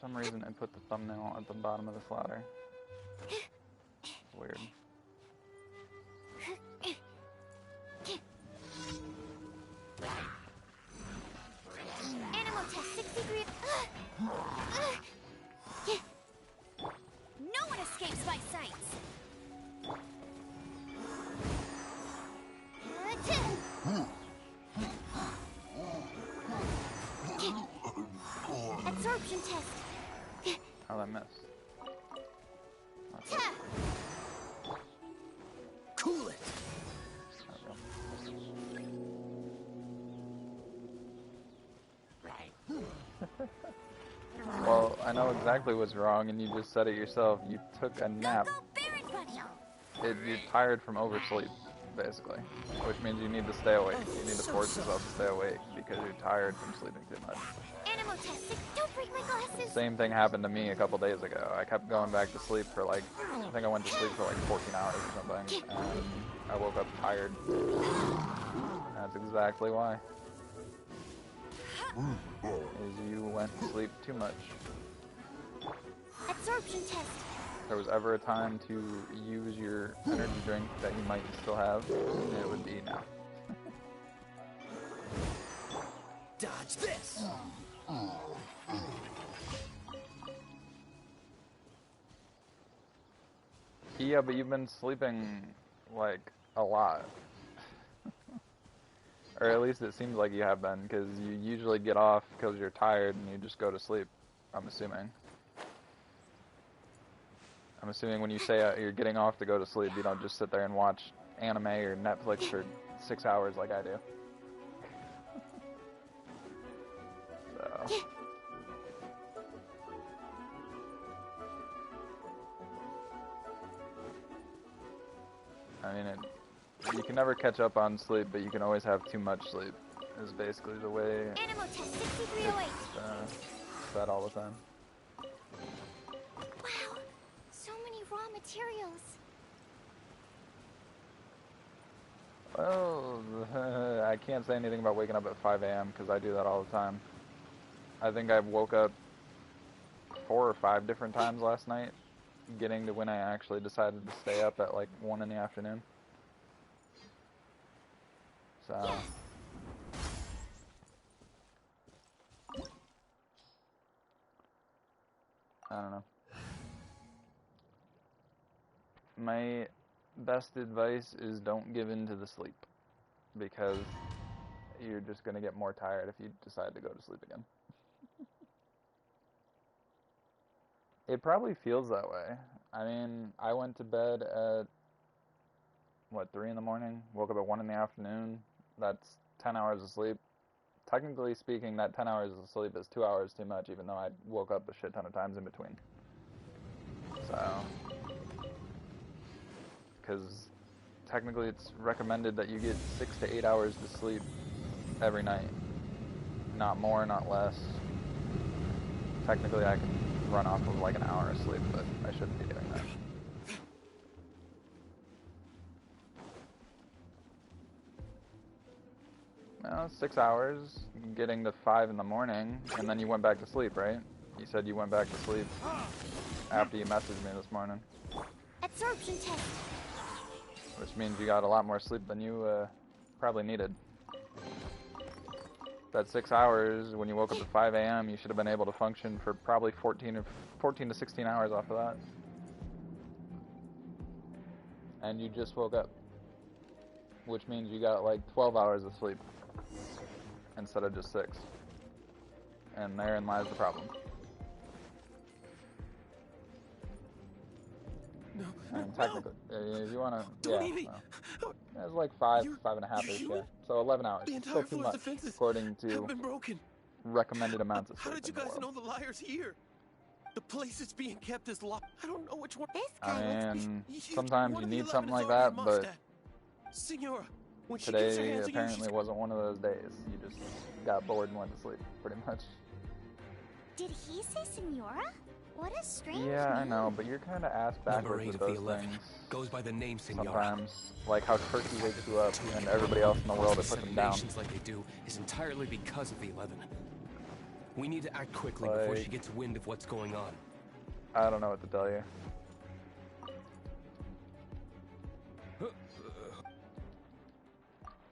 some reason, I put the thumbnail at the bottom of this ladder. It's weird. Animal test 63. No one escapes my sights. Absorption test. How'd I miss? Cool it. Well, I know exactly what's wrong, and you just said it yourself. You took a nap. You're tired from oversleep, basically. Which means you need to stay awake. You need to force yourself to stay awake because you're tired from sleeping too much. Animal test. Don't break my glasses. Same thing happened to me a couple days ago. I kept going back to sleep for like, I think I went to sleep for like 14 hours or something, and I woke up tired. That's exactly why. Is you went to sleep too much. Absorption test. If there was ever a time to use your energy drink that you might still have, it would be now. Dodge this. Yeah, but you've been sleeping like a lot. Or at least it seems like you have been, because you usually get off because you're tired and you just go to sleep, I'm assuming. I'm assuming when you say you're getting off to go to sleep, you don't just sit there and watch anime or Netflix for 6 hours like I do. So. I mean, you can never catch up on sleep, but you can always have too much sleep, is basically the way Animal test 6308. It's said all the time. Wow, so many raw materials. Well, I can't say anything about waking up at 5 a.m. because I do that all the time. I think I woke up 4 or 5 different times last night, getting to when I actually decided to stay up at like 1 in the afternoon. So. Yes. I don't know. My best advice is don't give in to the sleep, because you're just going to get more tired if you decide to go to sleep again. It probably feels that way. I mean, I went to bed at, what, 3 in the morning? Woke up at 1 in the afternoon. That's 10 hours of sleep. Technically speaking, that 10 hours of sleep is 2 hours too much, even though I woke up a shit ton of times in between. So, because technically it's recommended that you get 6 to 8 hours to sleep every night. Not more, not less. Technically I can run off of like an hour of sleep, but I shouldn't be doing that. Well, 6 hours, getting to 5 in the morning, and then you went back to sleep, right? You said you went back to sleep after you messaged me this morning. Absorption test. Which means you got a lot more sleep than you probably needed. That 6 hours, when you woke up at 5 a.m., you should have been able to function for probably 14 to 16 hours off of that. And you just woke up. Which means you got like 12 hours of sleep instead of just 6. And therein lies the problem. No, And technically, if you want to, don't eat me. Well, it's like 5.5-ish, yeah. So 11 hours. The Still entire too floor's much, defenses according have to been broken. recommended amounts of How sleep did you in the guys know world. the liar's here? The place is being kept as locked. I don't know which one. This I guy looks. mean, sometimes you need something like that, but Senora, when she gets her today hands on you, apparently wasn't one of those days. You just got bored and went to sleep, pretty much. Did he say Senora? What a strange Yeah, I name. know, but you're kind of ass Number backwards 8 with of the those 11 things. goes by the name Senora. Sometimes, like how Turkey wakes you up and everybody else in the world it puts them down. Nations like they do is entirely because of the 11. We need to act quickly Like, before she gets wind of what's going on. I don't know what to tell you.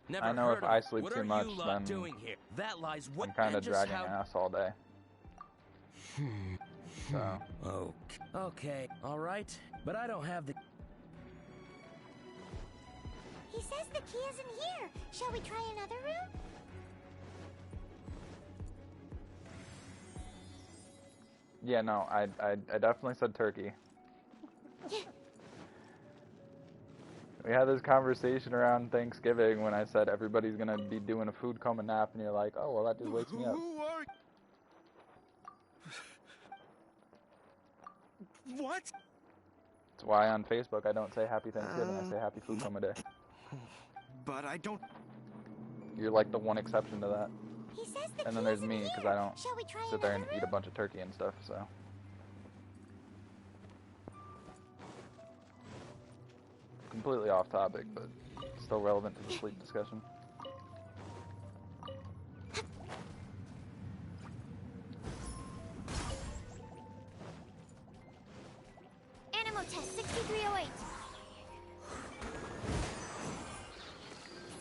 Never I know heard if of I it. sleep What too are much, you lot then doing here? That lies what I'm kind of and just dragging how... ass all day. So, Okay, all right. But I don't have the... He says the key isn't here. Shall we try another room? yeah, no, I definitely said turkey. We had this conversation around Thanksgiving when I said everybody's gonna be doing a food coma nap, and you're like, oh, well, that just wakes me up. Who are you? What? That's why on Facebook I don't say Happy Thanksgiving, I say Happy Food Coma Day. But I don't... You're like the one exception to that. He says the And then key there's isn't me, here. because I don't Shall we try sit there and another eat a room? bunch of turkey and stuff, so. Completely off topic, but still relevant to the sleep discussion. Animal test 6308.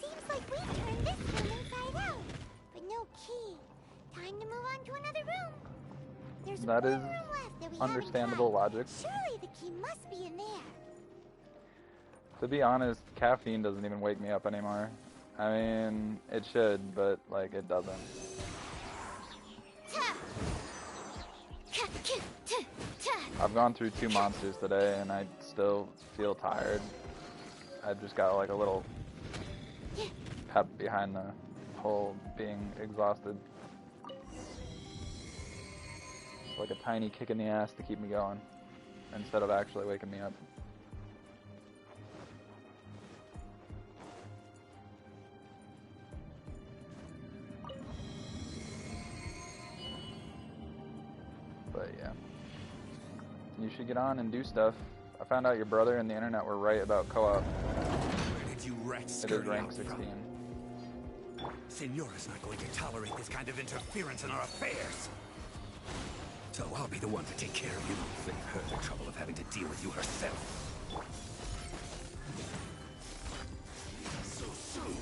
Seems like we turned this room inside out, but no key. Time to move on to another room. There's That one is room left that we understandable haven't tried. logic. Surely the key must be in there. To be honest, caffeine doesn't even wake me up anymore. I mean, it should, but, like, it doesn't. I've gone through 2 monsters today, and I still feel tired. I just got, like, a little pep behind the whole being exhausted. It's like a tiny kick in the ass to keep me going, instead of actually waking me up. But yeah, you should get on and do stuff. I found out your brother and the internet were right about co-op. Where did you rats It is scurry rank out 16. from? Senora's not going to tolerate this kind of interference in our affairs. So I'll be the one to take care of you. Save her the trouble of having to deal with you herself. So soon.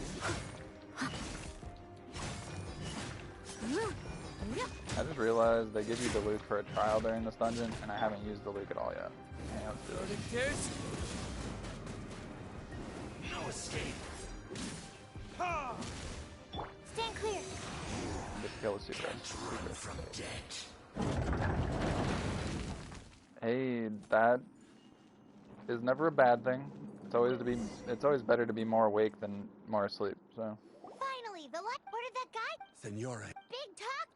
I just realized they give you the loot for a trial during this dungeon, and I haven't used the loot at all yet. Yeah, let's do this. No escape. Stand clear. Just kill the secret. Run from death. Hey, that is never a bad thing. It's always better to be more awake than more asleep. So Finally, the light. Where did that guy? Senora. Big talk.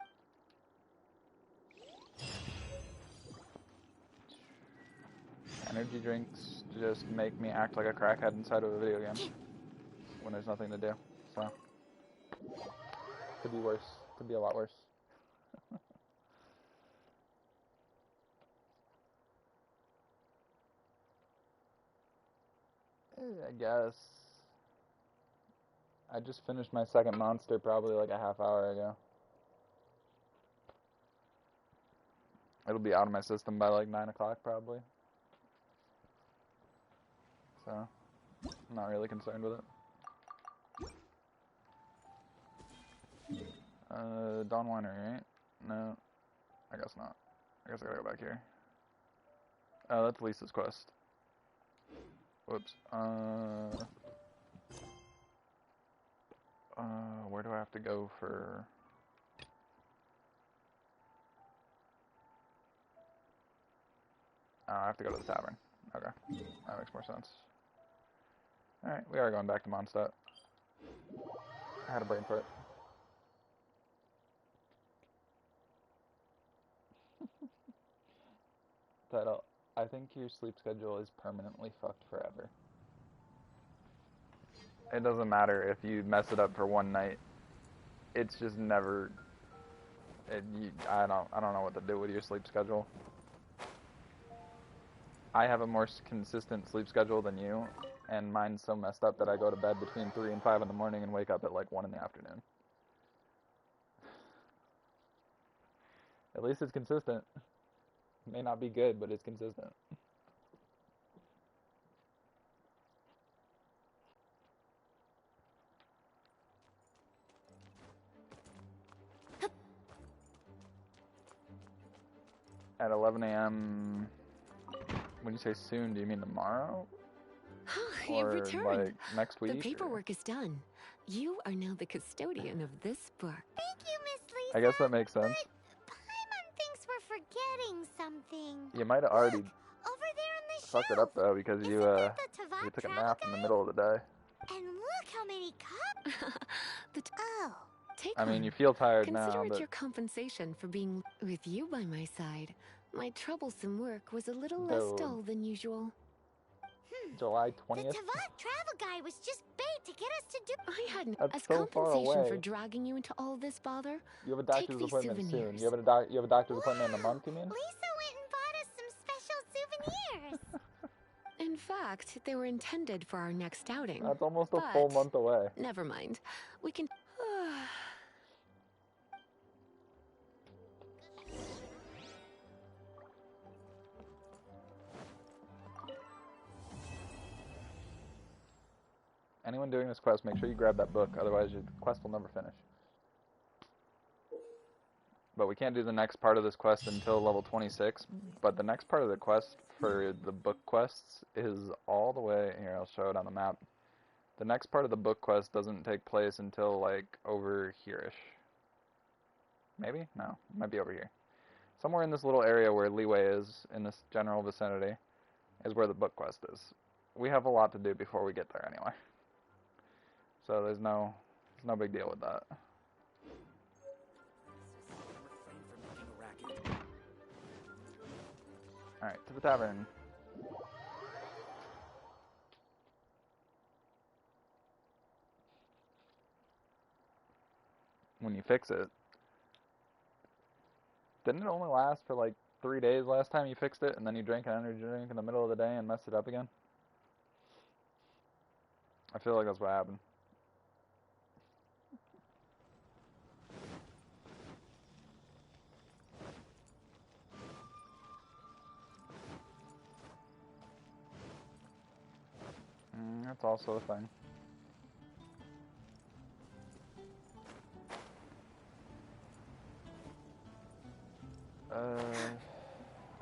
energy drinks just make me act like a crackhead inside of a video game when there's nothing to do. So could be worse. Could be a lot worse. I guess. I just finished my second monster probably like a half hour ago. It'll be out of my system by like 9 o'clock probably. So, I'm not really concerned with it. Dawn Winery, right? No, I guess not. I guess I gotta go back here. Oh, that's Lisa's quest. Whoops. Where do I have to go for... I have to go to the tavern. Okay, that makes more sense. Alright, we are going back to Mondstadt. I had a brain fart. Title, I think your sleep schedule is permanently fucked forever. It doesn't matter if you mess it up for one night. It's just never... I don't know what to do with your sleep schedule. I have a more consistent sleep schedule than you, and mine's so messed up that I go to bed between 3 and 5 in the morning and wake up at like 1 in the afternoon. At least it's consistent. It may not be good, but it's consistent. At 11 a.m. When you say soon, do you mean tomorrow? You've Or returned. like next week? The paperwork is done. You are now the custodian of this book. Thank you, Miss Lisa. I guess that makes sense. But Paimon thinks we're forgetting something. You might have already Look, over there on the fucked shelf. it up though because Isn't you that the Teyvat you took a travel nap in the guide? middle of the day. And look how many cups. Oh. Take I mean, one. you feel tired Consider now, it but your compensation for being with you by my side. My troublesome work was a little less Dude. dull than usual. July The 20th? Teyvat travel guide was just bait to get us to do. I had That's as so far compensation away. for dragging you into all this bother. You have a Take doctor's these appointment soon. souvenirs. You have a doctor's appointment in a month, you mean? Lisa went and bought us some special souvenirs. In fact, they were intended for our next outing. That's almost a full But month away. never mind. We can. Anyone doing this quest, make sure you grab that book, otherwise your quest will never finish. But we can't do the next part of this quest until level 26, but the next part of the quest for the book quests is all the way, here I'll show it on the map. The next part of the book quest doesn't take place until like over here-ish. Maybe? No, it might be over here. Somewhere in this little area where Leeway is, in this general vicinity, is where the book quest is. We have a lot to do before we get there anyway. So there's no big deal with that. Alright, to the tavern. When you fix it. Didn't it only last for like 3 days last time you fixed it, and then you drank an energy drink in the middle of the day and messed it up again? I feel like that's what happened. That's also a thing.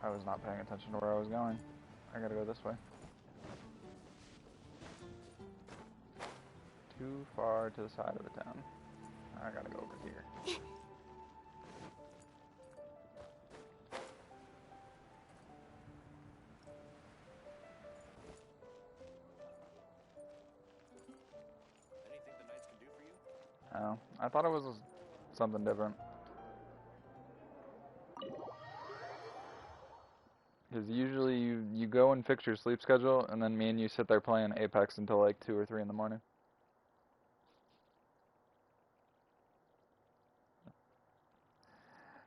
I was not paying attention to where I was going. I gotta go this way. Too far to the side of the town. I gotta go over here. Anything the knights can do for you? Oh, I thought it was something different. Because usually you go and fix your sleep schedule, and then me and you sit there playing Apex until like 2 or 3 in the morning.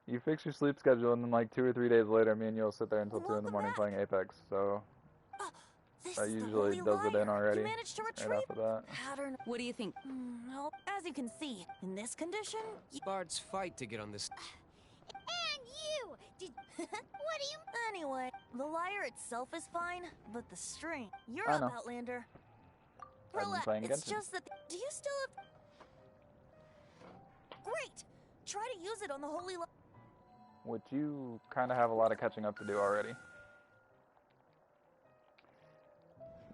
You fix your sleep schedule, and then like 2 or 3 days later, me and you'll sit there until 2 in the morning playing Apex. So that usually does it in already. You managed to Right retrieve after that. pattern. What do you think? Well, as you can see, in this condition, Bards fight to get on this. And you! What do you... Anyway, the lyre itself is fine, but the string. You're I up, know. Outlander. I've been Relax. playing It's Genshin. just that. Do you still have? Great. Try to use it on the holy. Which you kind of have a lot of catching up to do already.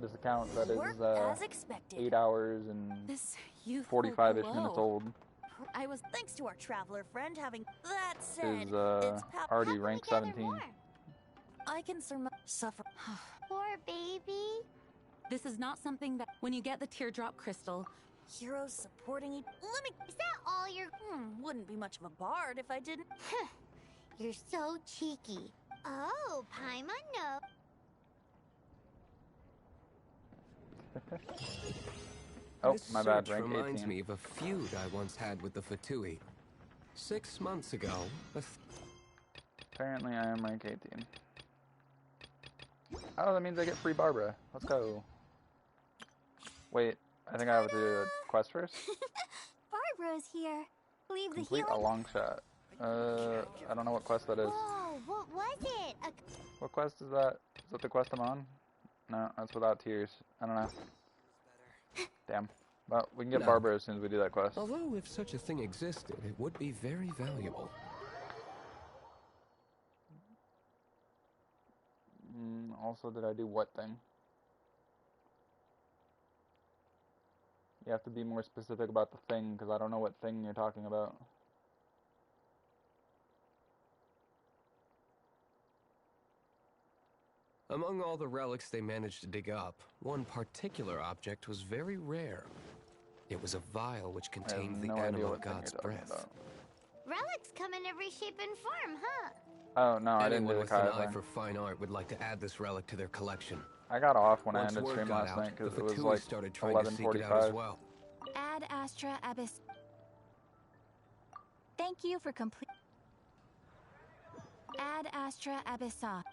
This account that Work is as expected. 8 hours and This youthful 45-ish glow. minutes old. I was thanks to our traveler friend having. That said, Is it's already How can rank we gather 17. more? I can suffer. Poor baby. This is not something that, when you get the teardrop crystal, Heroes supporting each. Let me. Is that all you're... Wouldn't be much of a bard if I didn't. You're so cheeky. Oh, Paimon, no. Oh, This my bad, search rank reminds 18. me of a feud I once had with the F2P. 6 months ago, Apparently I am rank 18. Oh, that means I get free Barbara. Let's go. Wait, I think I have to do a quest first? Barbara's here. Leave the Complete a healing... long shot. I don't know what quest that is. Whoa, what was it? What quest is that? Is that the quest I'm on? No, that's without tears. I don't know. Damn. Well, we can get No. Barbara as soon as we do that quest. Although, if such a thing existed, it would be very valuable. Also, did I do what thing? You have to be more specific about the thing, because I don't know what thing you're talking about. Among all the relics they managed to dig up, one particular object was very rare. It was a vial which contained the no idea animal what thing god's you're talking breath. about. Relics come in every shape and form, huh? Oh, no, I didn't do Anyone the with an Kai eye thing. for fine art would like to add this relic to their collection. I got off when I Once ended word stream got last out, night, because the it was Fatui like started trying to seek it out as 11:45. well. Ad Astra Abyss. Thank you for complete. Ad Astra Abyssa.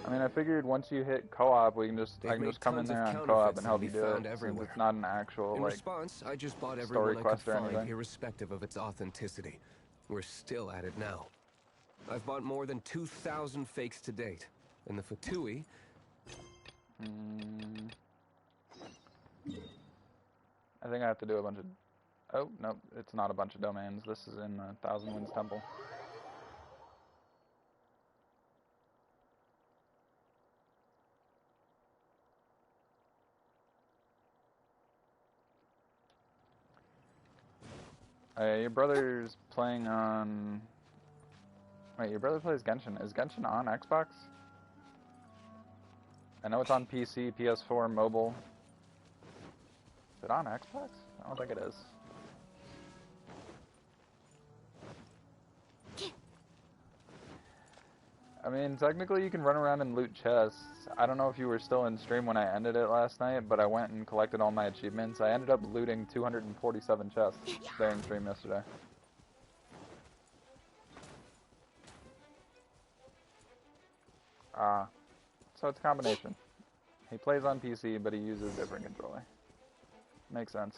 I mean, I figured once you hit co-op, I can just come in there on co-op and help you do it, since it's not an actual, In like, response, I just bought story everyone I could quest or find, anything. irrespective of its authenticity. We're still at it now. I've bought more than 2,000 fakes to date, and the Fatui... I think I have to do a bunch of... Oh, no, it's not a bunch of domains. This is in Thousand Winds Temple. Your brother's playing on... Wait, your brother plays Genshin. Is Genshin on Xbox? I know it's on PC, PS4, mobile. Is it on Xbox? I don't think it is. I mean, technically you can run around and loot chests. I don't know if you were still in stream when I ended it last night, but I went and collected all my achievements. I ended up looting 247 chests during stream yesterday. So it's a combination. He plays on PC, but he uses a different controller. Makes sense.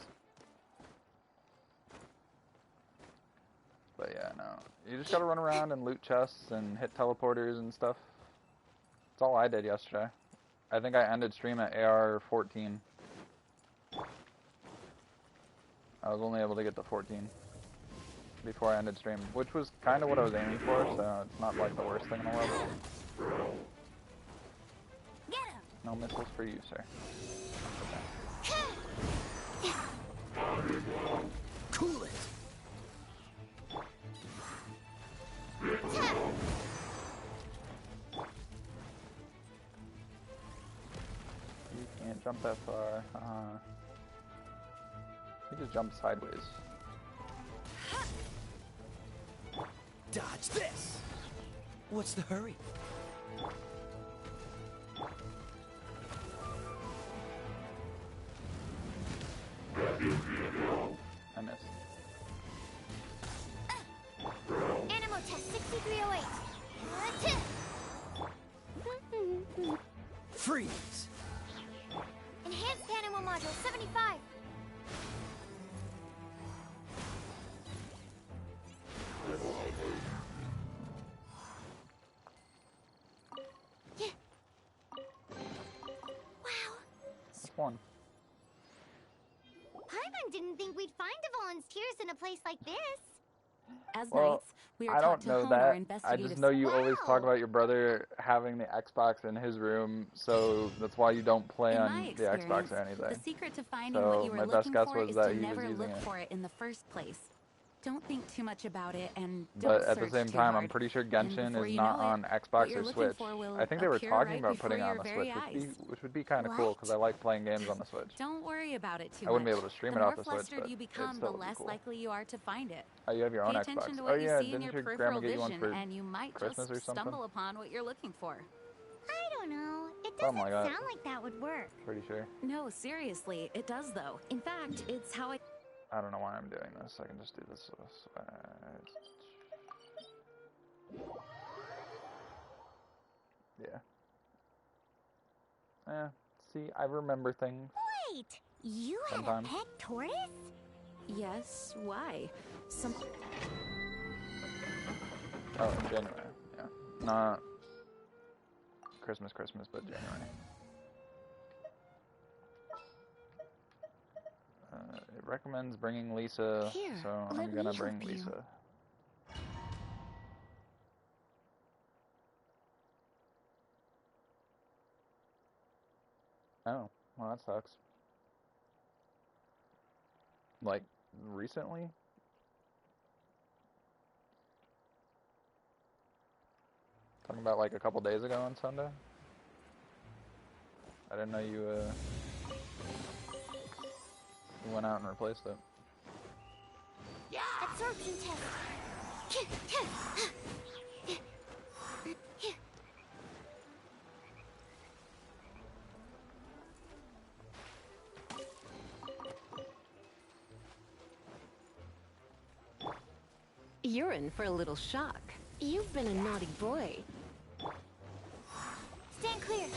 But yeah, no. You just gotta run around and loot chests and hit teleporters and stuff. That's all I did yesterday. I think I ended stream at AR 14. I was only able to get to 14 before I ended stream, which was kind of what I was aiming for, so it's not like the worst thing in the world. No missiles for you, sir. Cool it! You can't jump that far. You just jump sideways. Dodge this! What's the hurry? I missed. Animal test 6308. Freeze! Enhanced animal module 75. Wow. That's one. Paimon didn't think we'd find volunteers in a place like this. As Well, knights, we are I taught don't to know hone our that. I investigative just know you always talk Wow. about your brother having the Xbox in his room, so that's why you don't play In on my the Xbox experience, or anything. the secret to finding So what you my were best looking guess for was is that to he was never using look it. for it in the first place. Don't think too much about it, and But don't at the search same too time, I'm hard. pretty sure And Genshin before is you not know it, on what Xbox you're or looking Switch. for will I think they were appear talking right about before putting it on your the very Switch, eyes. which would be kind of cool because I like playing games on the Switch. Don't worry about it too much. I wouldn't be able to stream the it more off the Switch, flustered but you it become, still the would be less cool. likely you are to find it. Oh, you have your own Pay Xbox. attention to Oh what you yeah, see in didn't your your peripheral grandma get you one vision, for and you might Christmas just or something? stumble upon what you're looking for. I don't know. It doesn't Something like that. sound like that would work. Pretty sure. No, seriously, it does though. In fact, it's how I... I don't know why I'm doing this. I can just do this. Yeah. See, I remember things Wait! You had a sometimes. pet tortoise? Yes, why? Oh, in January. Yeah. Not Christmas, but January. It recommends bringing Lisa, Here, so let I'm gonna me bring help you. Lisa. Oh, well that sucks. Like, recently? Talking about like a couple days ago on Sunday? I didn't know you went out and replaced it. Absorption test. You're in for a little shock. You've been a naughty boy. Stand clear.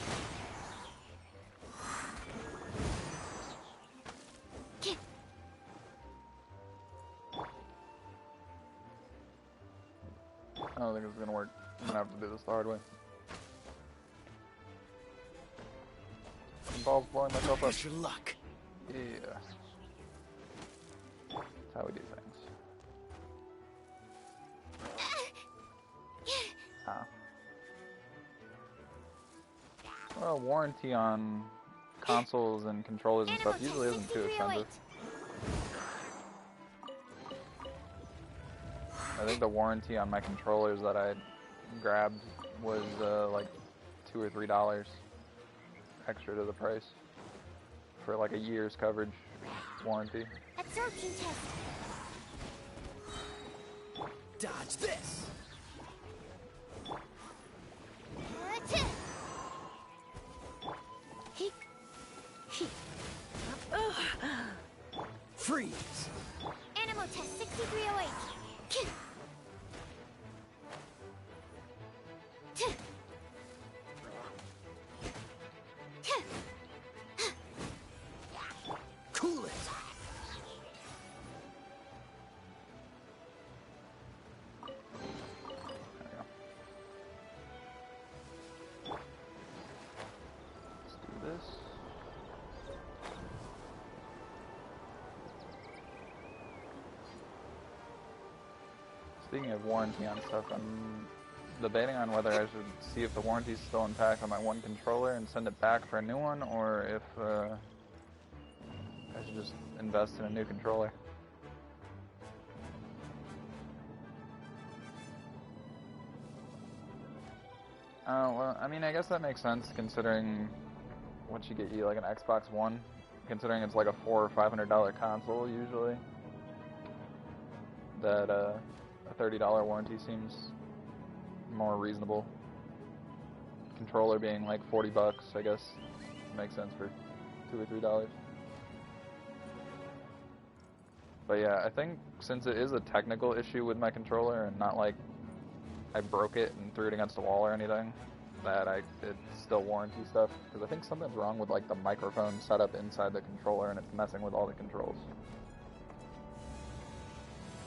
I don't think it's gonna work. I'm gonna have to do this the hard way. Involves blowing myself up. Wish your luck. Yeah. That's how we do things. Ah. Well, warranty on consoles and controllers and stuff usually isn't too expensive. I think the warranty on my controllers that I grabbed was like $2 or $3 extra to the price for like a year's coverage warranty. Absorption test. Dodge this. Freeze. Animal test 6308. Cool it. There we go. Let's do this. Speaking of warranty on stuff, I'm debating on whether I should see if the warranty's still intact on my one controller and send it back for a new one, or if I should just invest in a new controller. Well, I mean, I guess that makes sense considering what you get you like an Xbox One, considering it's like a $400 or $500 console usually. That a $30 warranty seems more reasonable. Controller being like $40, I guess makes sense for $2 or $3. But yeah, I think since it is a technical issue with my controller and not like I broke it and threw it against the wall or anything, that it's still warranty stuff, because I think something's wrong with like the microphone setup inside the controller and it's messing with all the controls.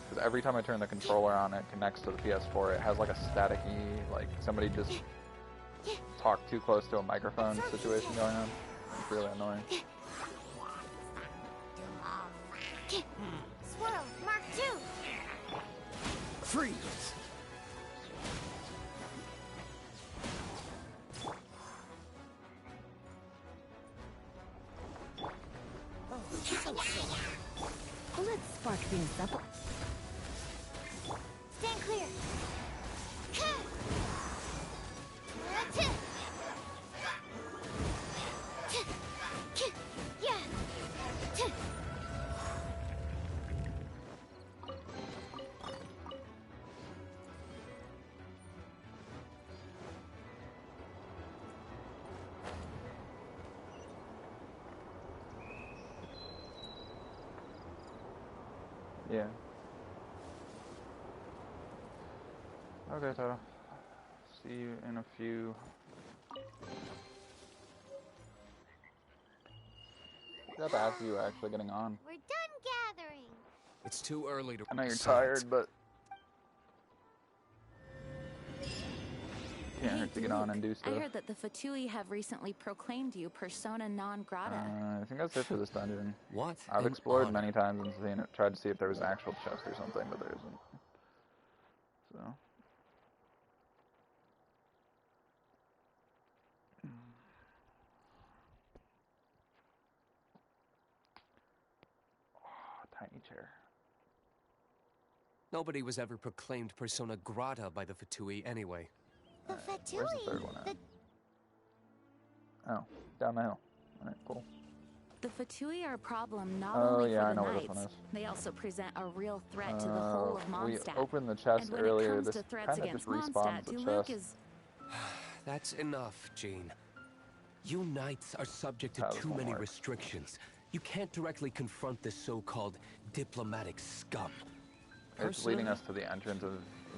Because every time I turn the controller on, it connects to the PS4. It has like a staticky, like somebody just talked too close to a microphone situation going on. It's really annoying. Swirl, Mark 2. Freeze. Let's spark things up. Stand clear. Yeah. Okay, Toto. See you in a few. Forgot to ask you actually getting on. We're done gathering. It's too early to... I know you're Besides, tired, but can't Hey, hurt to get on and do I stuff. heard that the Fatui have recently proclaimed you persona non grata. I think that's it for this dungeon. what? I've an explored honor. many times and seen it, tried to see if there was an actual chest or something, but there isn't. So. Oh, tiny chair. Nobody was ever proclaimed persona grata by the Fatui anyway. The Where's the third Fatui. one at? Oh, down the hill. Alright, cool. The Fatui are a problem not Oh, only yeah, I for the know where this knights, one is. they also present a real threat to the whole of We Mondstadt. opened the chest And when earlier. it comes This to threats kind of against just respawns Mondstadt, the Duluth chest. is... That's enough, Jean. You knights are subject to How this too one many works. restrictions. You can't directly confront this so-called diplomatic scum. It's leading Personally, us to the entrance of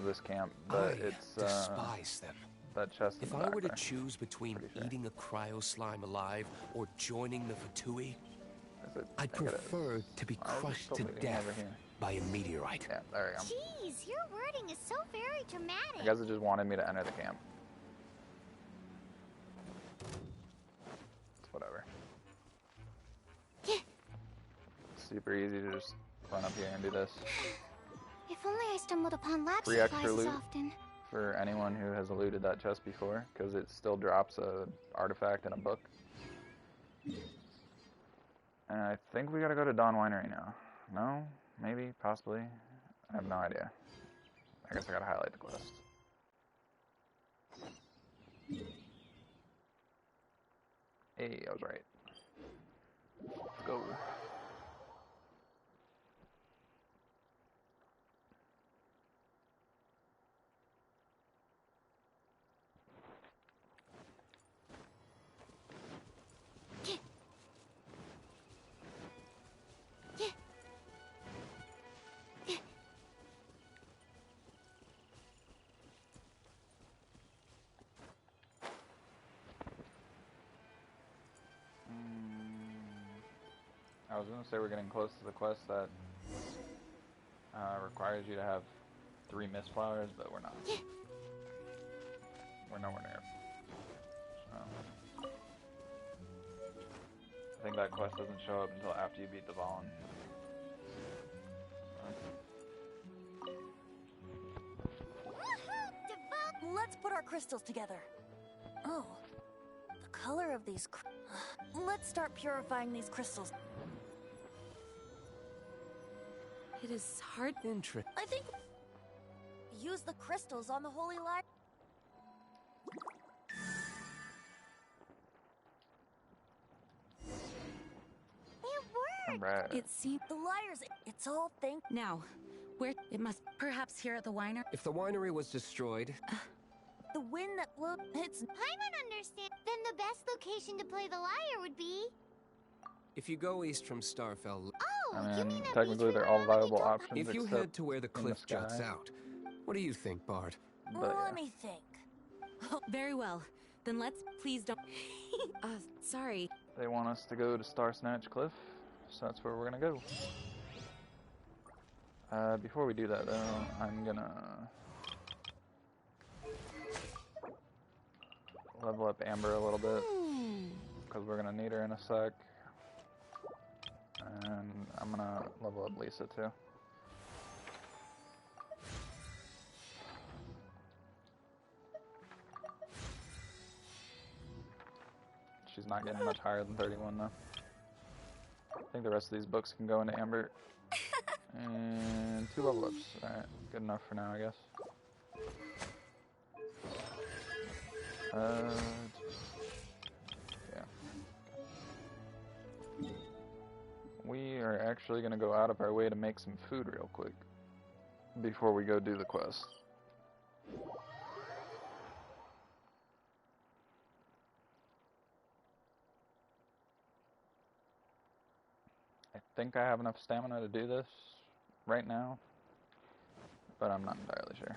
this camp, I but it's despise them. that chest in If the I back were to there. choose between Pretty sure. eating a cryo slime alive or joining the Fatui, Is it? I'd I think it prefer is. to be Why is it crushed still to leading death over here? by a meteorite. Yeah, there we go. Jeez, your wording is so very dramatic. I guess it just wanted me to enter the camp. It's whatever. Super easy to just run up here and do this. If only I stumbled upon lab Free supplies extra as loot. often. For anyone who has looted that chest before, because it still drops a artifact in a book. And I think we gotta go to Dawn Winery now. No? Maybe? Possibly? I have no idea. I guess I gotta highlight the quest. Hey, I was right. Let's go. I was gonna say we're getting close to the quest that requires you to have 3 mist flowers, but we're not. We're nowhere near. I think that quest doesn't show up until after you beat the Vaughn. Let's put our crystals together. Oh, the color of these. Let's start purifying these crystals. It is hard. Interesting. I think use the crystals on the holy light. It worked. Right. It seems... The liars. It's all thank. Now, where... It must... Perhaps here at the winery? If the winery was destroyed, The wind that blew. It's. I don't understand. Then the best location to play the lyre would be... if you go east from Starfell, Oh, I you mean, mean that technically beach they're we all went on when viable you don't options. if you except head to where the in cliff juts sky. out, what do you think, Bard? But Let yeah. me think. Very well. Then let's... Please don't... sorry. They want us to go to Star Snatch Cliff, so that's where we're gonna go. Before we do that, though, I'm gonna level up Amber a little bit, because we're gonna need her in a sec. And I'm gonna level up Lisa, too. She's not getting much higher than 31, though. I think the rest of these books can go into Amber. And 2 level ups. Alright, good enough for now, I guess. Yeah. We are actually going to go out of our way to make some food real quick before we go do the quest. I think I have enough stamina to do this right now, but I'm not entirely sure.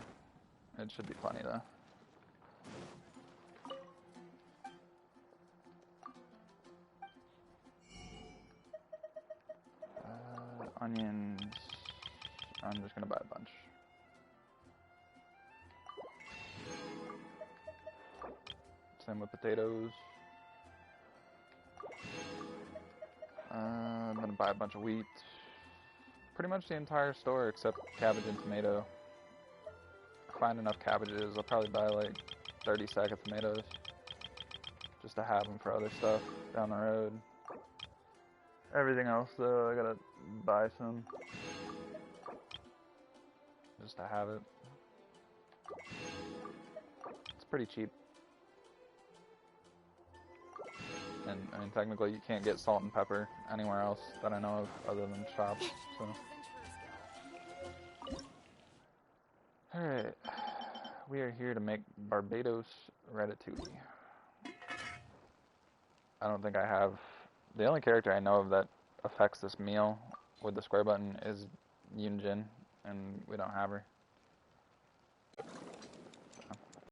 It should be plenty though. Onions. I'm just gonna buy a bunch. Same with potatoes. I'm gonna buy a bunch of wheat. Pretty much the entire store except cabbage and tomato. Find enough cabbages, I'll probably buy like 30 sack of tomatoes just to have them for other stuff down the road. Everything else though, I gotta buy some just to have it. It's pretty cheap. And I mean, technically you can't get salt and pepper anywhere else that I know of other than shops, so. Alright, we are here to make Barbados ratatouille. I don't think I have... The only character I know of that affects this meal with the square button is Yunjin, and we don't have her.